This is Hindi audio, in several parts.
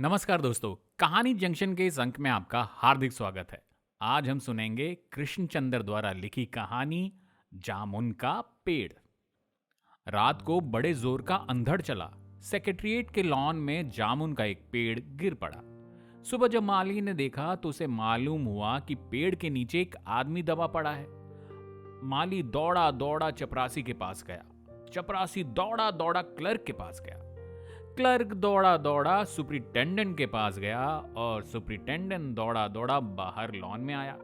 नमस्कार दोस्तों, कहानी जंक्शन के इस अंक में आपका हार्दिक स्वागत है। आज हम सुनेंगे कृष्णचंद्र द्वारा लिखी कहानी जामुन का पेड़। रात को बड़े जोर का अंधड़ चला। सेक्रेटरिएट के लॉन में जामुन का एक पेड़ गिर पड़ा। सुबह जब माली ने देखा तो उसे मालूम हुआ कि पेड़ के नीचे एक आदमी दबा पड़ा है। माली दौड़ा दौड़ा चपरासी के पास गया। चपरासी दौड़ा दौड़ा क्लर्क के पास गया। क्लर्क दौड़ा दौड़ा सुपरिटेंडेंट के पास गया और सुपरिटेंडेंट दौड़ा दौड़ा बाहर लॉन में आया।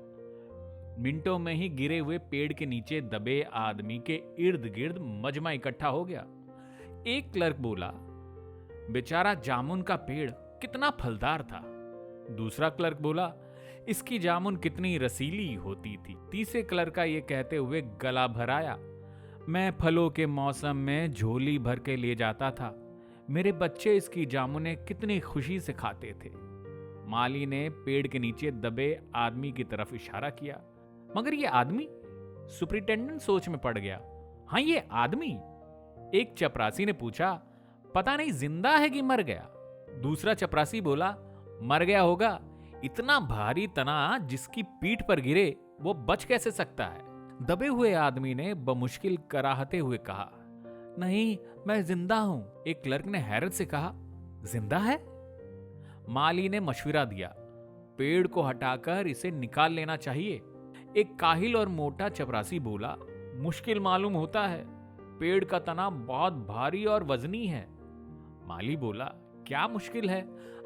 मिनटों में ही गिरे हुए पेड़ के नीचे दबे आदमी के इर्द गिर्द मजमा इकट्ठा हो गया। एक क्लर्क बोला, बेचारा जामुन का पेड़ कितना फलदार था। दूसरा क्लर्क बोला, इसकी जामुन कितनी रसीली होती थी। तीसरे क्लर्क का ये कहते हुए गला भराया, मैं फलों के मौसम में झोली भर के ले जाता था। मेरे बच्चे इसकी जामुनें कितनी खुशी से खाते थे। माली ने पेड़ के नीचे दबे आदमी की तरफ इशारा किया। मगर ये आदमी? सुपरिटेंडेंट सोच में पड़ गया। हाँ, ये आदमी? एक चपरासी ने पूछा, पता नहीं जिंदा है कि मर गया। दूसरा चपरासी बोला, मर गया होगा। इतना भारी तना जिसकी पीठ पर गिरे वो बच कैसे सकता है। दबे हुए आदमी ने बमुश्किल कराहते हुए कहा, नहीं, मैं जिंदा हूं। एक क्लर्क ने हैरत से कहा, जिंदा है? माली ने मशविरा दिया, पेड़ को हटाकर इसे निकाल लेना चाहिए। एक काहिल और मोटा चपरासी बोला, मुश्किल मालूम होता है, पेड़ का तना बहुत भारी और वजनी है। माली बोला, क्या मुश्किल है?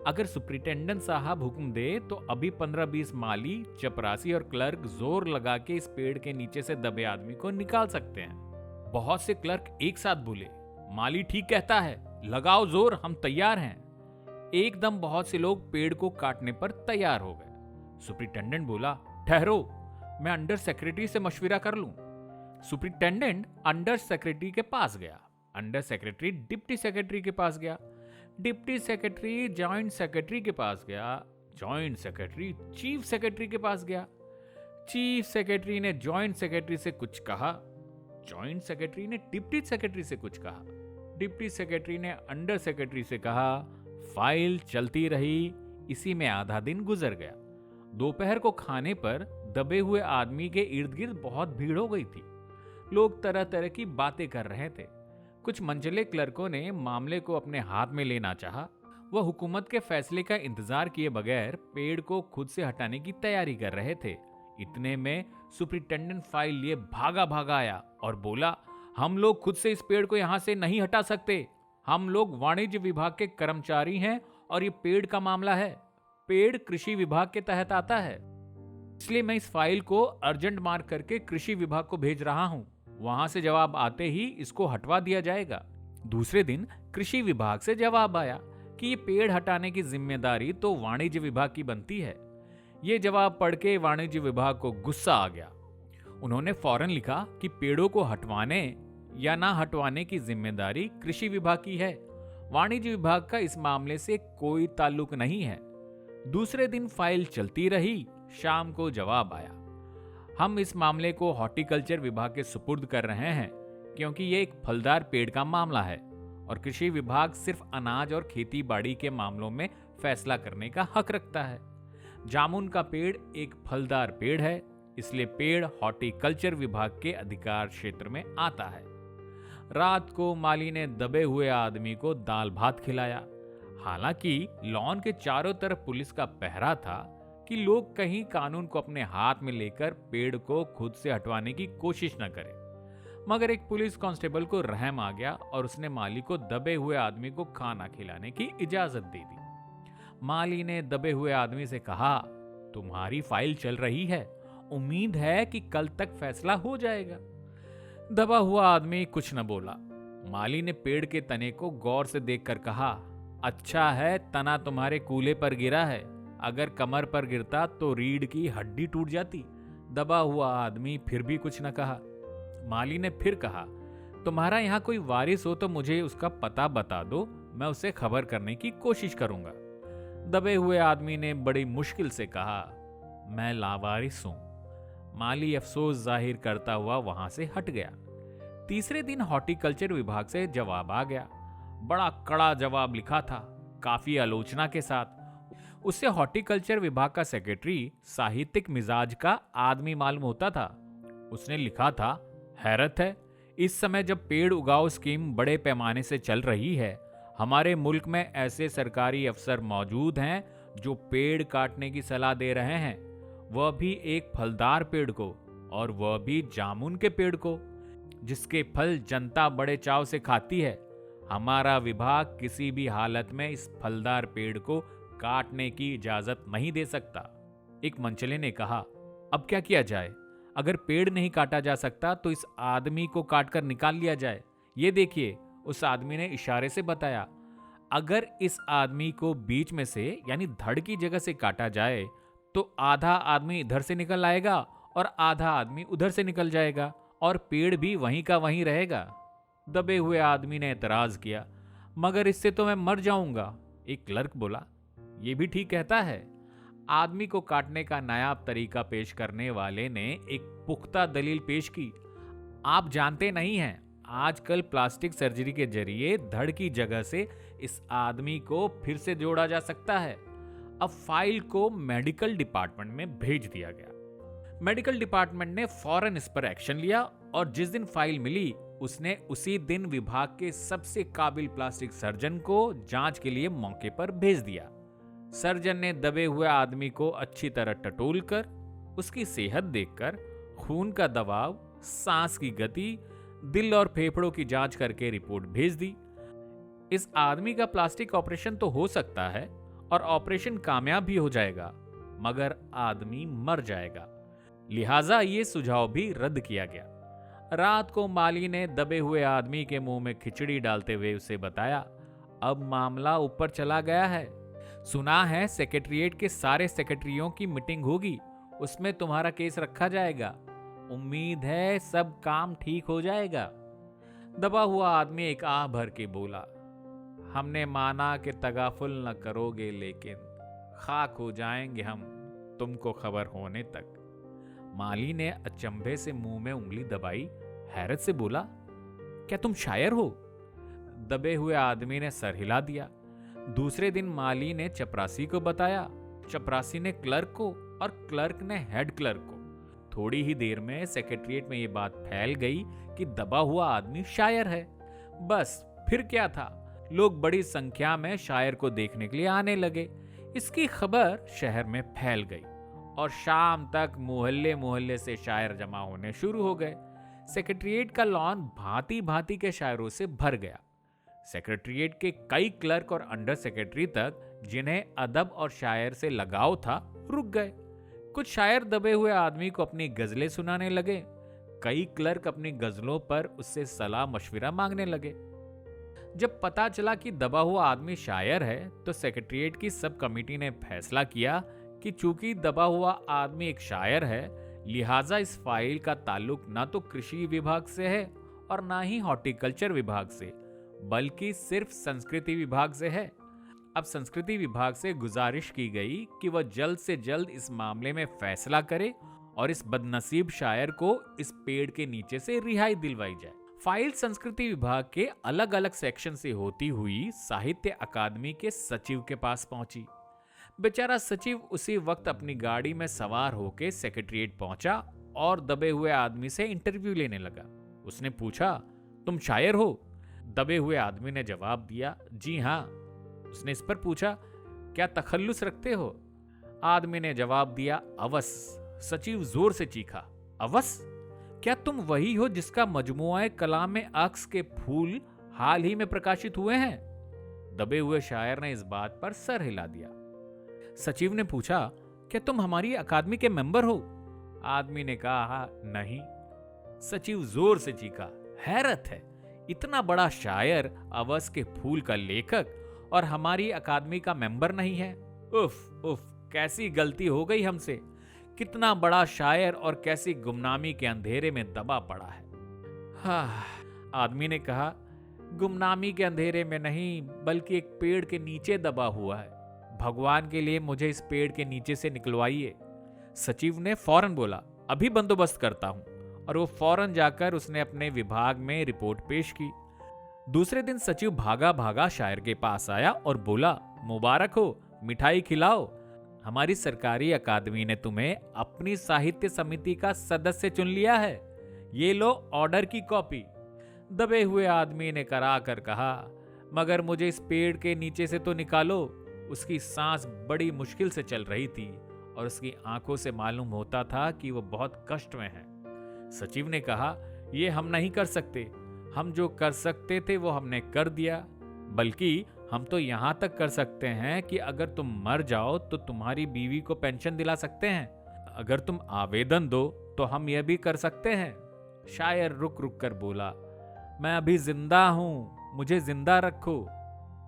अगर सुपरिटेंडेंट साहब हुक्म दे तो अभी 15-20 माली, चपरासी और क्लर्क जोर लगा के इस पेड़ के नीचे से दबे आदमी को निकाल सकते हैं। बहुत से क्लर्क एक साथ बोले, माली ठीक कहता है, लगाओ जोर, हम तैयार हैं। एकदम बहुत से लोग पेड़ को काटने पर तैयार हो गए। सुपरिटेंडेंट बोला, ठहरो, मैं अंडर सेक्रेटरी से मशविरा कर लूं। सुपरिटेंडेंट अंडर सेक्रेटरी के पास गया। अंडर सेक्रेटरी डिप्टी सेक्रेटरी के पास गया। डिप्टी सेक्रेटरी जॉइंट सेक्रेटरी के पास गया। जॉइंट सेक्रेटरी चीफ सेक्रेटरी के पास गया। चीफ सेक्रेटरी ने जॉइंट सेक्रेटरी से कुछ कहा। जॉइंट सेक्रेटरी ने डिप्टी सेक्रेटरी से कुछ कहा। डिप्टी सेक्रेटरी ने अंडर सेक्रेटरी से कहा। फाइल चलती रही। इसी में आधा दिन गुजर गया। दोपहर को खाने पर दबे हुए आदमी के इर्द गिर्द बहुत भीड़ हो गई थी। लोग तरह तरह की बातें कर रहे थे। कुछ मंझले क्लर्कों ने मामले को अपने हाथ में लेना चाहा। वह हुकूमत के फैसले का इंतजार किए बगैर पेड़ को खुद से हटाने की तैयारी कर रहे थे। इतने में सुपरिटेंडेंट फाइल लिए भागा भागा आया और बोला, हम लोग खुद से इस पेड़ को यहां से नहीं हटा सकते। हम लोग वाणिज्य विभाग के कर्मचारी हैं और ये पेड़ का मामला है। पेड़ कृषि विभाग के तहत आता है, इसलिए मैं इस फाइल को अर्जेंट मार्क करके कृषि विभाग को भेज रहा हूं। वहां से जवाब आते ही इसको हटवा दिया जाएगा। दूसरे दिन कृषि विभाग से जवाब आया कि ये पेड़ हटाने की जिम्मेदारी तो वाणिज्य विभाग की बनती है। ये जवाब पढ़ के वाणिज्य विभाग को गुस्सा आ गया। उन्होंने फौरन लिखा कि पेड़ों को हटवाने या ना हटवाने की जिम्मेदारी कृषि विभाग की है। वाणिज्य विभाग का इस मामले से कोई ताल्लुक नहीं है। दूसरे दिन फाइल चलती रही। शाम को जवाब आया, हम इस मामले को हॉर्टिकल्चर विभाग के सुपुर्द कर रहे हैं क्योंकि ये एक फलदार पेड़ का मामला है और कृषि विभाग सिर्फ अनाज और खेती बाड़ी के मामलों में फैसला करने का हक रखता है। जामुन का पेड़ एक फलदार पेड़ है, इसलिए पेड़ हॉर्टिकल्चर विभाग के अधिकार क्षेत्र में आता है। रात को माली ने दबे हुए आदमी को दाल भात खिलाया। हालांकि लॉन के चारों तरफ पुलिस का पहरा था कि लोग कहीं कानून को अपने हाथ में लेकर पेड़ को खुद से हटवाने की कोशिश न करें। मगर एक पुलिस कांस्टेबल को रहम आ गया और उसने माली को दबे हुए आदमी को खाना खिलाने की इजाजत दे दी। माली ने दबे हुए आदमी से कहा, तुम्हारी फाइल चल रही है, उम्मीद है कि कल तक फैसला हो जाएगा। दबा हुआ आदमी कुछ न बोला। माली ने पेड़ के तने को गौर से देखकर कहा, अच्छा है तना तुम्हारे कूल्हे पर गिरा है, अगर कमर पर गिरता तो रीढ़ की हड्डी टूट जाती। दबा हुआ आदमी फिर भी कुछ न कहा। माली ने फिर कहा, तुम्हारा यहाँ कोई वारिस हो तो मुझे उसका पता बता दो, मैं उसे खबर करने की कोशिश करूंगा। दबे हुए आदमी ने बड़ी मुश्किल से कहा, मैं लावारिस हूं। माली अफसोस जाहिर करता हुआ वहां से हट गया। तीसरे दिन हॉर्टिकल्चर विभाग से जवाब आ गया। बड़ा कड़ा जवाब लिखा था। काफी आलोचना के साथ। उससे हॉर्टिकल्चर विभाग का सेक्रेटरी साहित्यिक मिजाज का आदमी मालूम होता था। उसने लिखा था, हैरत है, इस समय जब पेड़ उगाओ स्कीम बड़े पैमाने से चल रही है, हमारे मुल्क में ऐसे सरकारी अफसर मौजूद हैं जो पेड़ काटने की सलाह दे रहे हैं, वह भी एक फलदार पेड़ को, और वह भी जामुन के पेड़ को, जिसके फल जनता बड़े चाव से खाती है। हमारा विभाग किसी भी हालत में इस फलदार पेड़ को काटने की इजाजत नहीं दे सकता। एक मंचले ने कहा, अब क्या किया जाए? अगर पेड़ नहीं काटा जा सकता तो इस आदमी को काटकर निकाल लिया जाए। ये देखिए, उस आदमी ने इशारे से बताया। अगर इस आदमी को बीच में से यानी धड़ की जगह से काटा जाए तो आधा आदमी इधर से निकल आएगा और आधा आदमी उधर से निकल जाएगा और पेड़ भी वहीं का वहीं रहेगा। दबे हुए आदमी ने एतराज किया, मगर इससे तो मैं मर जाऊंगा। एक क्लर्क बोला, ये भी ठीक कहता है। आदमी को काटने का नायाब तरीका पेश करने वाले ने एक पुख्ता दलील पेश की। आप जानते नहीं हैं, आजकल प्लास्टिक सर्जरी के जरिए धड़ की जगह से इस आदमी को फिर से जोड़ा जा सकता है। अब फाइल को मेडिकल डिपार्टमेंट में भेज दिया गया। मेडिकल डिपार्टमेंट ने फौरन इस पर एक्शन लिया और जिस दिन फाइल मिली उसने उसी दिन विभाग के सबसे काबिल प्लास्टिक सर्जन को जांच के लिए मौके पर भेज दिया। सर्जन ने दबे हुए आदमी को अच्छी तरह टटोलकर, उसकी सेहत देखकर, खून का दबाव, सांस की गति, दिल और फेफड़ों की जांच करके रिपोर्ट भेज दी। इस आदमी का प्लास्टिक ऑपरेशन तो हो सकता है और ऑपरेशन कामयाब भी हो जाएगा, मगर आदमी मर जाएगा। लिहाजा ये सुझाव भी रद्द किया गया। रात को माली ने दबे हुए आदमी के मुंह में खिचड़ी डालते हुए उसे बताया, अब मामला ऊपर चला गया है। सुना है सेक्रेटरिएट के सारे सेक्रेटरियों की मीटिंग होगी, उसमें तुम्हारा केस रखा जाएगा। उम्मीद है सब काम ठीक हो जाएगा। दबा हुआ आदमी एक आह भर के बोला, हमने माना कि तगाफुल न करोगे, लेकिन खाक हो जाएंगे हम तुमको खबर होने तक। माली ने अचंभे से मुंह में उंगली दबाई, हैरत से बोला, क्या तुम शायर हो? दबे हुए आदमी ने सर हिला दिया। दूसरे दिन माली ने चपरासी को बताया, चपरासी ने क्लर्क को और क्लर्क ने हेड क्लर्क को। थोड़ी ही देर में सेक्रेटरिएट में यह बात फैल गई कि दबा हुआ आदमी शायर है। बस फिर क्या था, लोग बड़ी संख्या में शायर को देखने के लिए आने लगे। इसकी खबर शहर में फैल गई और शाम तक मोहल्ले मोहल्ले से शायर जमा होने शुरू हो गए। सेक्रेटरिएट का लॉन भांति भांति के शायरों से भर गया। सेक्रेटरिएट के कई क्लर्क और अंडर सेक्रेटरी तक, जिन्हें अदब और शायर से लगाव था, रुक गए। कुछ शायर दबे हुए आदमी को अपनी गजलें सुनाने लगे। कई क्लर्क अपनी गजलों पर उससे सलाह मशविरा मांगने लगे। जब पता चला कि दबा हुआ आदमी शायर है तो सेक्रेटरिएट की सब कमेटी ने फैसला किया कि चूंकि दबा हुआ आदमी एक शायर है, लिहाजा इस फाइल का ताल्लुक ना तो कृषि विभाग से है और ना ही हॉर्टिकल्चर विभाग से, बल्कि सिर्फ संस्कृति विभाग से है। अब संस्कृति विभाग से गुजारिश की गई कि वह जल्द से जल्द इस मामले में फैसला करे और इस बदनसीब शायर को इस पेड़ के नीचे से रिहाई दिलवाई जाए। फाइल संस्कृति विभाग के अलग अलग सेक्शन से होती हुई साहित्य अकादमी के सचिव के पास पहुंची। बेचारा सचिव उसी वक्त अपनी गाड़ी में सवार होकर सेक्रेटरिएट पहुंचा और दबे हुए आदमी से इंटरव्यू लेने लगा। उसने पूछा, तुम शायर हो? दबे हुए आदमी ने जवाब दिया, जी हाँ। उसने इस पर पूछा, क्या तखल्लुस रखते हो? आदमी ने जवाब दिया, अवस। सचिव जोर से चीखा, अवस? क्या तुम वही हो जिसका मजमुआ कलाम में अक्स के फूल हाल ही में प्रकाशित हुए हैं? दबे हुए शायर ने इस बात पर सर हिला दिया। सचिव ने पूछा, क्या तुम हमारी अकादमी के मेंबर हो? आदमी ने कहा, नहीं। सचिव जोर से चीखा, हैरत है, इतना बड़ा शायर, अवस के फूल का लेखक, और हमारी अकादमी का मेंबर नहीं है? उफ उफ, कैसी गलती हो गई हमसे। कितना बड़ा शायर और कैसी गुमनामी के अंधेरे में दबा पड़ा है। हाँ, आदमी ने कहा, गुमनामी के अंधेरे में नहीं, बल्कि एक पेड़ के नीचे दबा हुआ है। भगवान के लिए मुझे इस पेड़ के नीचे से निकलवाइए। सचिव ने फौरन बोला, अभी बंदोबस्त करता हूं। और वो फौरन जाकर उसने अपने विभाग में रिपोर्ट पेश की। दूसरे दिन सचिव भागा भागा शायर के पास आया और बोला, मुबारक हो, मिठाई खिलाओ। हमारी सरकारी अकादमी ने तुम्हें अपनी साहित्य समिति का सदस्य चुन लिया है। ये लो ऑर्डर की कॉपी। दबे हुए आदमी ने करा कर कहा, मगर मुझे इस पेड़ के नीचे से तो निकालो। उसकी सांस बड़ी मुश्किल से चल रही थी और उसकी आंखों से मालूम होता था कि वो बहुत कष्ट में है। सचिव ने कहा, ये हम नहीं कर सकते। हम जो कर सकते थे वो हमने कर दिया। बल्कि हम तो यहां तक कर सकते हैं कि अगर तुम मर जाओ तो तुम्हारी बीवी को पेंशन दिला सकते हैं। अगर तुम आवेदन दो तो हम यह भी कर सकते हैं। शायर रुक रुक कर बोला, मैं अभी जिंदा हूं, मुझे जिंदा रखो।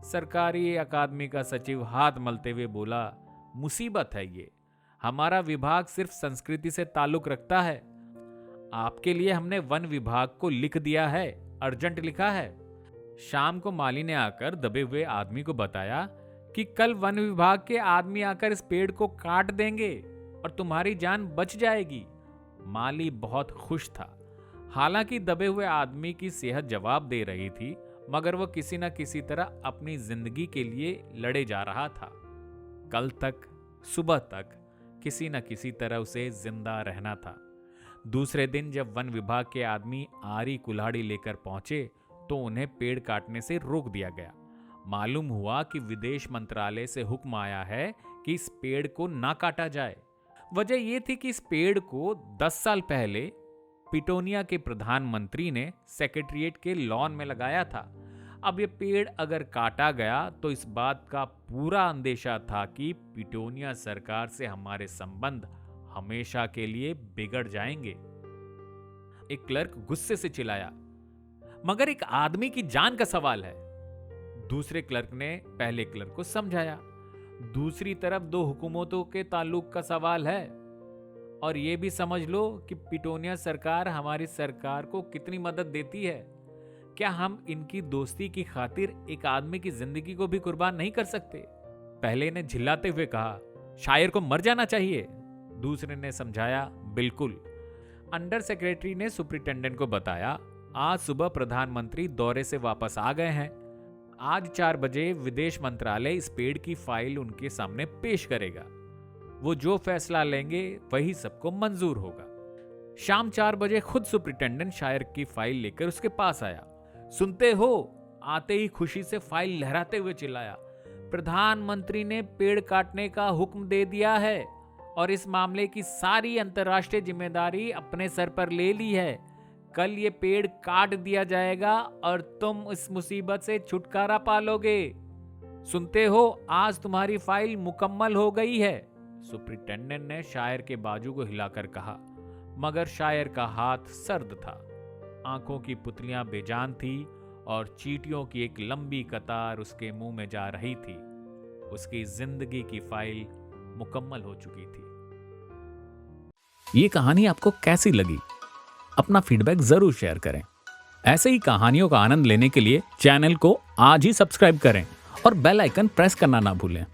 सरकारी अकादमी का सचिव हाथ मलते हुए बोला, मुसीबत है ये। हमारा विभाग सिर्फ संस्कृति से ताल्लुक रखता है। आपके लिए हमने वन विभाग को लिख दिया है, अर्जेंट लिखा है। शाम को माली ने आकर दबे हुए आदमी को बताया कि कल वन विभाग के आदमी आकर इस पेड़ को काट देंगे और तुम्हारी जान बच जाएगी। माली बहुत खुश था। हालांकि दबे हुए आदमी की सेहत जवाब दे रही थी, मगर वो किसी न किसी तरह अपनी जिंदगी के लिए लड़े जा रहा था। कल तक, सुबह तक किसी न किसी तरह उसे जिंदा रहना था। दूसरे दिन जब वन विभाग के आदमी आरी कुल्हाड़ी लेकर पहुंचे तो उन्हें पेड़ काटने से रोक दिया गया। मालूम हुआ कि विदेश मंत्रालय से हुक्म आया है कि इस पेड़ को ना काटा जाए। वजह यह थी कि इस पेड़ को 10 साल पहले पिटोनिया के प्रधानमंत्री ने सेक्रेटरिएट के लॉन में लगाया था। अब यह पेड़ अगर काटा गया तो इस बात का पूरा अंदेशा था कि पिटोनिया सरकार से हमारे संबंध हमेशा के लिए बिगड़ जाएंगे। एक क्लर्क गुस्से से चिल्लाया, मगर एक आदमी की जान का सवाल है। दूसरे क्लर्क ने पहले क्लर्क को समझाया, दूसरी तरफ 2 हुकूमतों के ताल्लुक का सवाल है। और यह भी समझ लो कि पिटोनिया सरकार हमारी सरकार को कितनी मदद देती है। क्या हम इनकी दोस्ती की खातिर एक आदमी की जिंदगी को भी कुर्बान नहीं कर सकते? पहले ने झिल्लाते हुए कहा, शायर को मर जाना चाहिए। दूसरे ने समझाया, बिल्कुल। अंडर सेक्रेटरी ने सुपरिटेंडेंट को बताया, आज सुबह प्रधानमंत्री दौरे से वापस आ गए हैं। आज 4 बजे विदेश मंत्रालय इस पेड़ की फाइल उनके सामने पेश करेगा। वो जो फैसला लेंगे वही सबको मंजूर होगा। शाम 4 बजे खुद सुपरिटेंडेंट शायर की फाइल लेकर उसके पास आया। सुनते हो? आते ही खुशी से फाइल लहराते हुए चिल्लाया, प्रधानमंत्री ने पेड़ काटने का हुक्म दे दिया है और इस मामले की सारी अंतर्राष्ट्रीय जिम्मेदारी अपने सर पर ले ली है। कल ये पेड़ काट दिया जाएगा और तुम इस मुसीबत से छुटकारा पालोगे। सुनते हो? आज तुम्हारी फाइल मुकम्मल हो गई है। सुपरिटेंडेंट ने शायर के बाजू को हिलाकर कहा, मगर शायर का हाथ सर्द था। आंखों की पुतलियां बेजान थी और चींटियों की एक लंबी कतार उसके मुंह में जा रही थी। उसकी जिंदगी की फाइल मुकम्मल हो चुकी थी। ये कहानी आपको कैसी लगी? अपना फीडबैक जरूर शेयर करें। ऐसे ही कहानियों का आनंद लेने के लिए चैनल को आज ही सब्सक्राइब करें और बेल आइकन प्रेस करना ना भूलें।